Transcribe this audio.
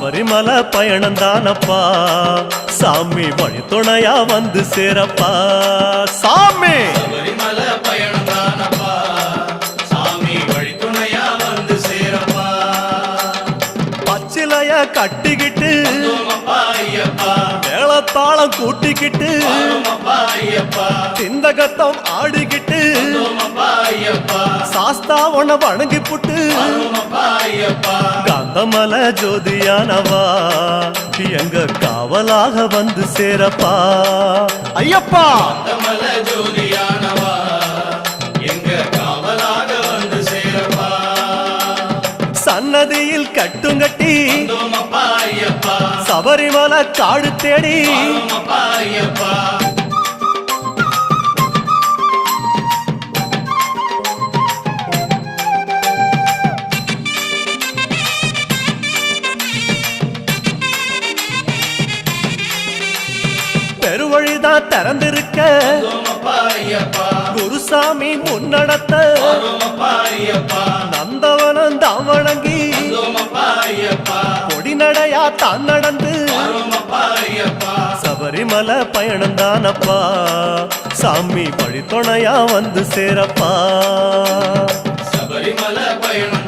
சபரிமலை பயணம் தானப்பா சாமி வழி துணையா வந்து சேரப்பா சாமி சபரிமலை பயணம் தானப்பா சாமி வழி துணையா வந்து சேரப்பா பச்சிலைய கட்டிக்கிட்டு ஐயப்பா மேளத்தாளம் கூட்டிக்கிட்டு ஐயப்பா சிந்தகத்தம் ஆடிக்கிட்டு ஐயப்பா சாஸ்தாவன வணங்கி புட்டு ஐயப்பா காந்தமல ஜோதியானவா எங்க காவலாக வந்து சேரப்பா ஐயப்பா காந்தமல ஜோதியானவா எங்க காவலாக வந்து சேரப்பா சன்னதியில் கட்டுங்கட்டி ஐயப்பா சபரிமலை காடு தேடி ஐயப்பா பெருவழிதான் திறந்திருக்க குருசாமி முன்னடத்த நந்தவனம் தான் வணங்கி கொடிநடையா தான் நடந்து சபரிமலை பயணம் தானப்பா சாமி வழி துணையா வந்து சேரப்பா சபரிமலை பயணம்